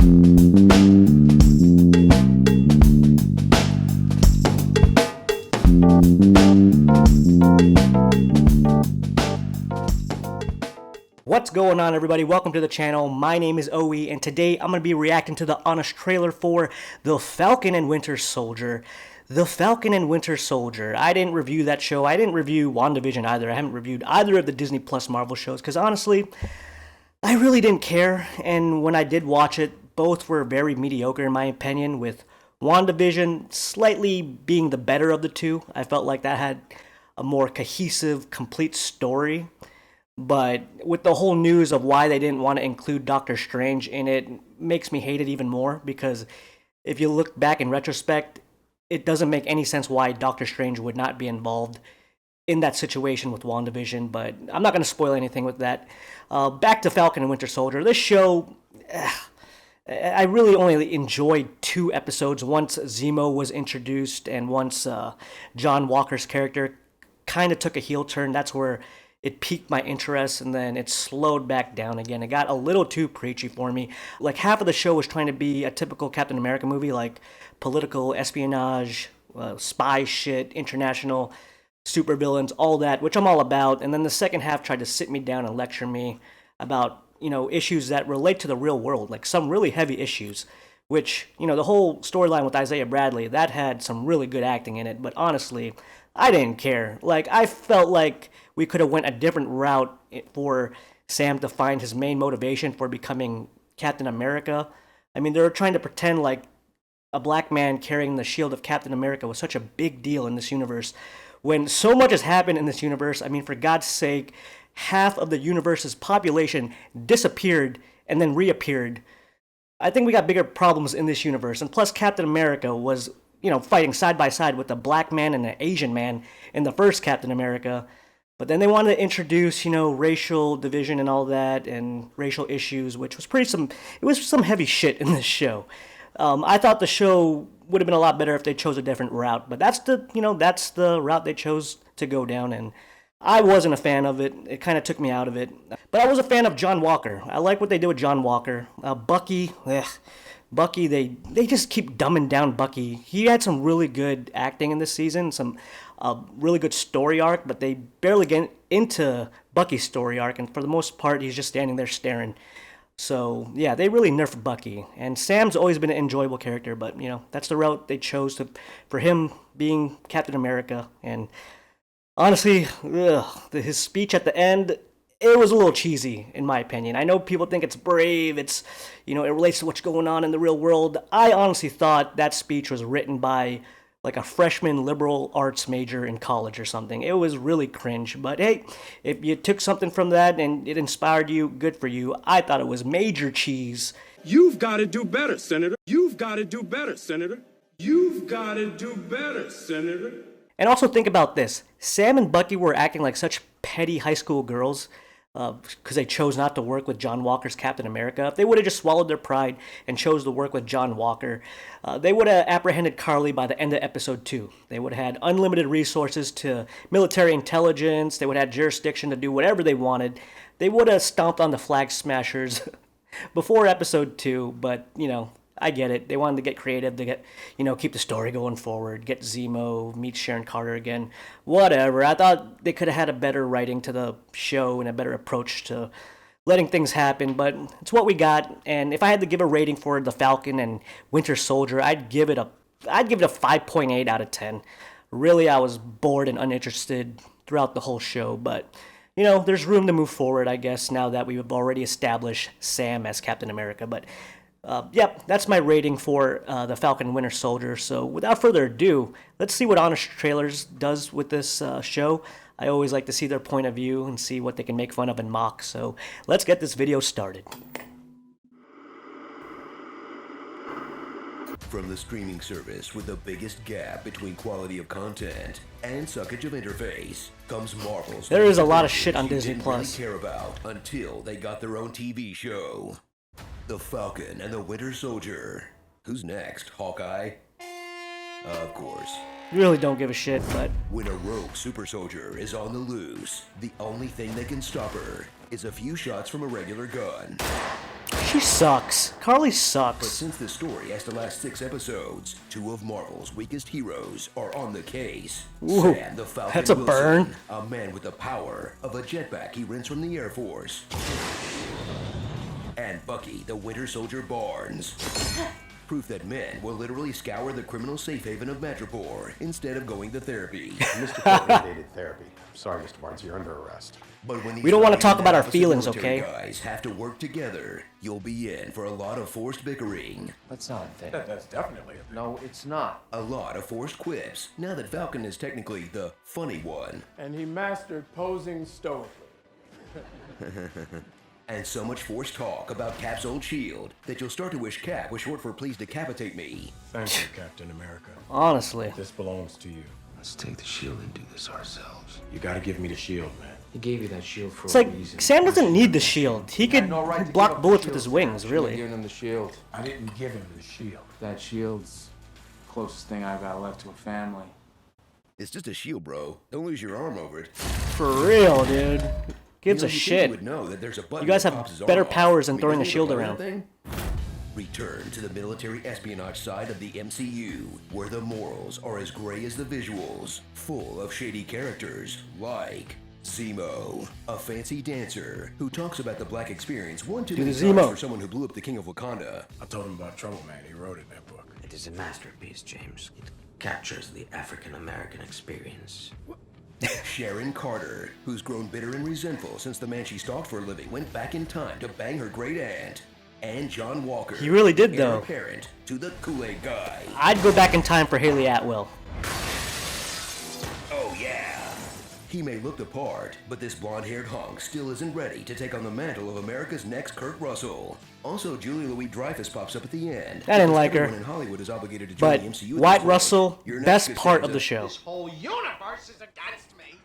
What's going on, everybody? Welcome to the channel. My name is Oe, and today I'm going to be reacting to the honest trailer for The Falcon and Winter Soldier. The Falcon and Winter Soldier. I didn't review that show. I didn't review WandaVision either. I haven't reviewed either of the Disney Plus Marvel shows because honestly, I really didn't care. And when I did watch it, both were very mediocre in my opinion, with WandaVision slightly being the better of the two. I felt like that had a more cohesive, complete story. But with the whole news of why they didn't want to include Doctor Strange in it, makes me hate it even more, because if you look back in retrospect, it doesn't make any sense why Doctor Strange would not be involved in that situation with WandaVision, but I'm not going to spoil anything with that. Back to Falcon and Winter Soldier. This show, I really only enjoyed 2 episodes. Once Zemo was introduced and once John Walker's character kind of took a heel turn. That's where it piqued my interest, and then it slowed back down again. It got a little too preachy for me. Like, half of the show was trying to be a typical Captain America movie, like political espionage, spy shit, international supervillains, all that, which I'm all about. And then the second half tried to sit me down and lecture me about, issues that relate to the real world, like some really heavy issues, which, the whole storyline with Isaiah Bradley, that had some really good acting in it. But honestly, I didn't care. Like, I felt like we could have went a different route for Sam to find his main motivation for becoming Captain America. I mean, they were trying to pretend like a black man carrying the shield of Captain America was such a big deal in this universe, when so much has happened in this universe. I mean, for God's sake, half of the universe's population disappeared and then reappeared. I think we got bigger problems in this universe. And plus, Captain America was, fighting side by side with a black man and an Asian man in the first Captain America. But then they wanted to introduce, racial division and all that, and racial issues, which was it was some heavy shit in this show. I thought the show would have been a lot better if they chose a different route, but that's the route they chose to go down, and I wasn't a fan of it. It kind of took me out of it. But I was a fan of John Walker. I like what they did with John Walker. Bucky, they just keep dumbing down Bucky. He had some really good acting in this season, some really good story arc, but they barely get into Bucky's story arc, and for the most part, he's just standing there staring. So, yeah, they really nerfed Bucky. And Sam's always been an enjoyable character, but, that's the route they chose for him being Captain America. And honestly, his speech at the end, it was a little cheesy, in my opinion. I know people think it's brave, it relates to what's going on in the real world. I honestly thought that speech was written by like a freshman liberal arts major in college or something. It was really cringe, but hey, if you took something from that and it inspired you, good for you. I thought it was major cheese. You've got to do better, Senator. You've got to do better, Senator. You've got to do better, Senator. And also think about this. Sam and Bucky were acting like such petty high school girls because they chose not to work with John Walker's Captain America. If they would have just swallowed their pride and chose to work with John Walker, they would have apprehended Carly by the end of episode 2. They would have had unlimited resources to military intelligence. They would have had jurisdiction to do whatever they wanted. They would have stomped on the Flag Smashers before episode 2, but, I get it. They wanted to get creative, to get, keep the story going forward, get Zemo, meet Sharon Carter again, whatever. I thought they could have had a better writing to the show and a better approach to letting things happen, but it's what we got. And if I had to give a rating for The Falcon and Winter Soldier, I'd give it a 5.8 out of 10. Really, I was bored and uninterested throughout the whole show, but there's room to move forward, I guess, now that we've already established Sam as Captain America. But yep, that's my rating for The Falcon and Winter Soldier. So without further ado, let's see what Honest Trailers does with this show. I always like to see their point of view and see what they can make fun of and mock. So let's get this video started. From the streaming service with the biggest gap between quality of content and suckage of interface comes Marvel's. There is a lot of shit on Disney Plus. Care about until they got their own TV show. The Falcon and the Winter Soldier. Who's next? Hawkeye? Of course. Really don't give a shit, but when a rogue super soldier is on the loose, the only thing that can stop her is a few shots from a regular gun. She sucks. Carly But sucks. since this story has to last 6 episodes, 2 of Marvel's weakest heroes are on the case. Ooh, Sam the Falcon that's a Wilson, burn. a man with the power of a jetpack he rents from the Air Force. And Bucky the Winter Soldier Barnes. Proof that men will literally scour the criminal safe haven of Madripoor instead of going to therapy. Mr. Cole mandated therapy. I'm sorry, Mr. Barnes, you're under arrest. But when these We don't wanna five talk about our opposite feelings, military okay? guys have to work together, you'll be in for a lot of forced bickering. That's not a thing. That's definitely a thing. No, it's not. A lot of forced quips, now that Falcon is technically the funny one. And he mastered posing stoically. And so much forced talk about Cap's old shield that you'll start to wish Cap was short for please decapitate me. Thank you, Captain America. Honestly. This belongs to you. Let's take the shield and do this ourselves. You gotta give me the shield, man. He gave you that shield for It's a like, reason. Sam doesn't need the shield. He could No right to give block up the bullets with shield. his wings, Shouldn't have really. given him the shield. I didn't give him the shield. That shield's the closest thing I've got left to a family. It's just a shield, bro. Don't lose your arm over it. For real, dude. Gives You a know, you'd think shit. you would know that there's a button You guys that have pops his better arm off. powers than I mean, throwing a isn't it shield button around. thing? Return to the military espionage side of the MCU, where the morals are as gray as the visuals, full of shady characters like Zemo, a fancy dancer who talks about the black experience one too Do many the times Zemo. for someone who blew up the king of Wakanda. I told him about Trouble Man. He wrote it in that book. It is a masterpiece, James. It captures the African American experience. Sharon Carter, who's grown bitter and resentful since the man she stalked for a living went back in time to bang her great aunt. And John Walker. He really did, heir though. apparent to the Kool-Aid guy. I'd go back in time for Haley Atwell. Oh yeah. He may look the part, but this blonde-haired hunk still isn't ready to take on the mantle of America's next Kurt Russell. Also, Julia Louis-Dreyfus pops up at the end. I didn't like her. Everyone in Hollywood is obligated to join But the MCU. at White this point. Russell, Your next best Costanza. part of the show. whole universe is against me.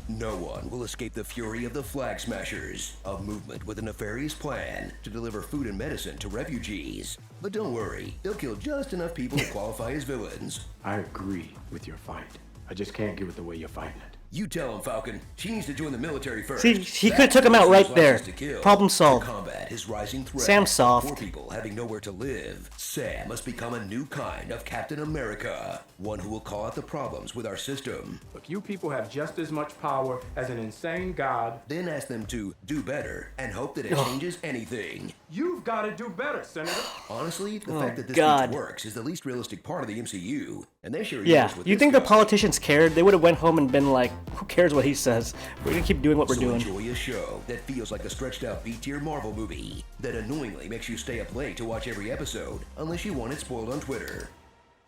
No one will escape the fury of the Flag Smashers, a movement with a nefarious plan to deliver food and medicine to refugees. But don't worry, they'll kill just enough people to qualify as villains. I agree with your fight. I just can't give it the way you're fighting it. You tell him, Falcon. She needs to join the military first. See, he That's could've took him out who right his there. license to kill. Problem solved. To combat his rising threat. Sam's soft. Poor people having nowhere to live. Sam must become a new kind of Captain America. One who will call out the problems with our system. Look, you people have just as much power as an insane god. Then ask them to do better and hope that it changes anything. You've got to do better, Senator. Honestly, the fact that this God. speech works is the least realistic part of the MCU. And they share Yeah, yours with you this think the guy. politicians cared? They would have went home and been like, who cares what he says? We're gonna keep doing what we're So doing. enjoy a show that feels like a stretched out B-tier Marvel movie that annoyingly makes you stay up late to watch every episode unless you want it spoiled on Twitter.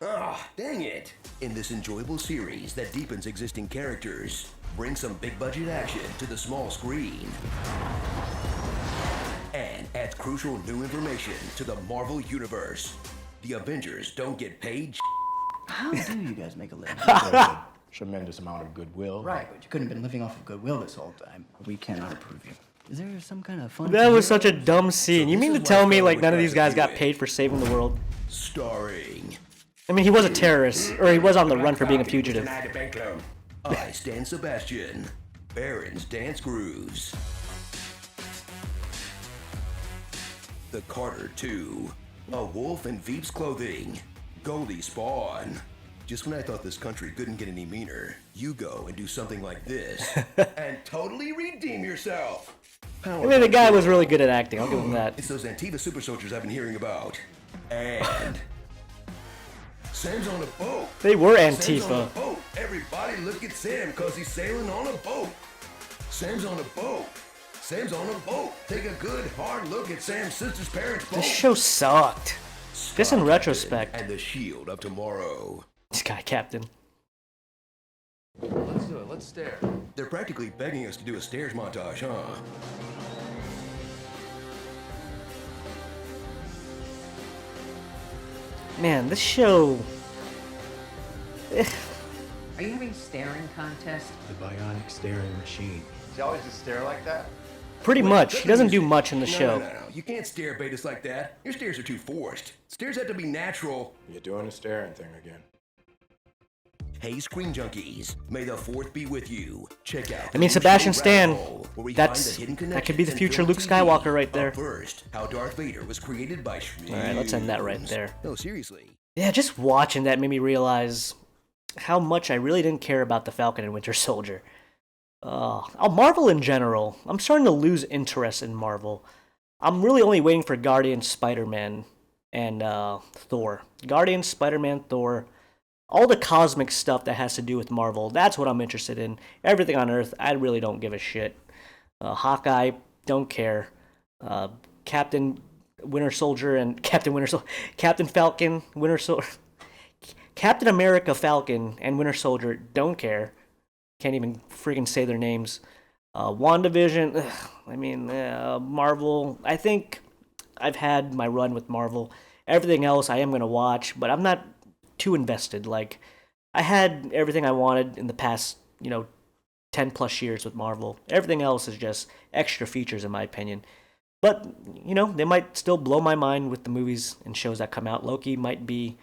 Ah, dang it! In this enjoyable series that deepens existing characters, brings some big budget action to the small screen, and adds crucial new information to the Marvel Universe. The Avengers don't get paid. How do you guys make a living? There's a tremendous amount of goodwill. Right, but you couldn't have been living off of goodwill this whole time. We cannot approve you. Is there some kind of fun? That was such a dumb scene. You this mean to is why tell me Colin like would none of try these to guys do got it. paid for saving the world? Starring I mean, he was a terrorist, or he was on the run for being a fugitive. I Stan Sebastian, Baron's Dance Grooves, The Carter 2, A Wolf in Veep's Clothing, Goldie Spawn. Just when I thought this country couldn't get any meaner, you go and do something like this and totally redeem yourself. I mean, the guy was really good at acting. I'll give him that. It's those Antifa super soldiers I've been hearing about. And Sam's on a boat. They were Sam's on a Antifa. boat. Everybody look at Sam because he's sailing on a boat. Sam's on a boat. Sam's on a boat. Take a good hard look at Sam's sister's parents' boat. This show sucked. Just in Scott retrospect. And the Shield of Tomorrow. This guy, Captain. Let's do it. Let's stare. They're practically begging us to do a stairs montage, huh? Man, this show. Are you having a staring contest? The bionic staring machine. Does he always just stare like that? Pretty much. He doesn't do much in the No, show. No. You can't stare bait us like that. Your stares are too forced. Stares have to be natural. You're doing the staring thing again. Hey, Screen Junkies, may the 4th be with you. Check out I mean, Sebastian Stan, that that could be the future Luke Skywalker right there. First, how Darth Vader was created by Alright, let's end that right there. No, seriously. Yeah, just watching that made me realize how much I really didn't care about the Falcon and Winter Soldier. Marvel in general. I'm starting to lose interest in Marvel. I'm really only waiting for Guardians, Spider-Man, and Thor. Guardians, Spider-Man, Thor. All the cosmic stuff that has to do with Marvel. That's what I'm interested in. Everything on Earth, I really don't give a shit. Hawkeye, don't care. Captain Winter Soldier and Captain Falcon, Winter Soldier. Captain America, Falcon, and Winter Soldier, don't care. Can't even friggin' say their names. WandaVision, Marvel. I think I've had my run with Marvel. Everything else I am going to watch, but I'm not too invested. Like, I had everything I wanted in the past, 10 plus years with Marvel. Everything else is just extra features in my opinion. But, they might still blow my mind with the movies and shows that come out. Loki might be,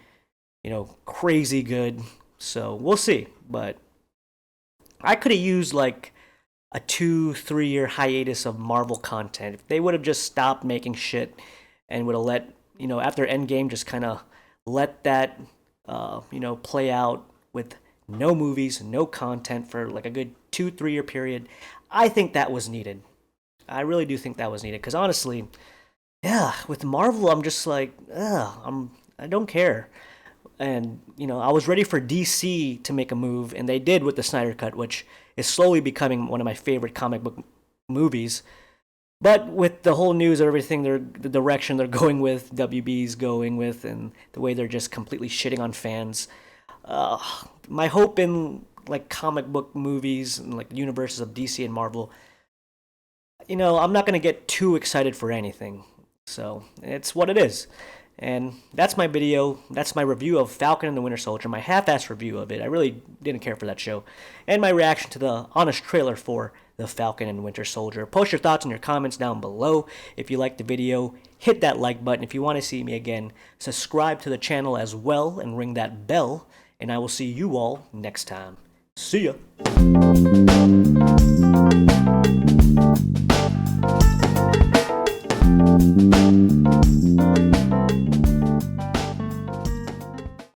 crazy good. So, we'll see. But I could have used, like, a 2-3 year hiatus of Marvel content. If they would have just stopped making shit and would have let, after Endgame, just kind of let that, play out with no movies, no content for like a good 2-3 year period, I think that was needed. I really do think that was needed. Because honestly, yeah, with Marvel, I'm just like, I don't care. And, I was ready for DC to make a move, and they did with the Snyder Cut, which is slowly becoming one of my favorite comic book movies. But with the whole news of everything, the direction they're going with, WB's going with, and the way they're just completely shitting on fans, my hope in, like, comic book movies and, like, universes of DC and Marvel, I'm not going to get too excited for anything. So, it's what it is. And that's my video. That's my review of Falcon and the Winter Soldier, my half-assed review of it. I really didn't care for that show. And my reaction to the honest trailer for the Falcon and Winter Soldier. Post your thoughts in your comments down below. If you liked the video, hit that like button. If you want to see me again, subscribe to the channel as well and ring that bell. And I will see you all next time. See ya.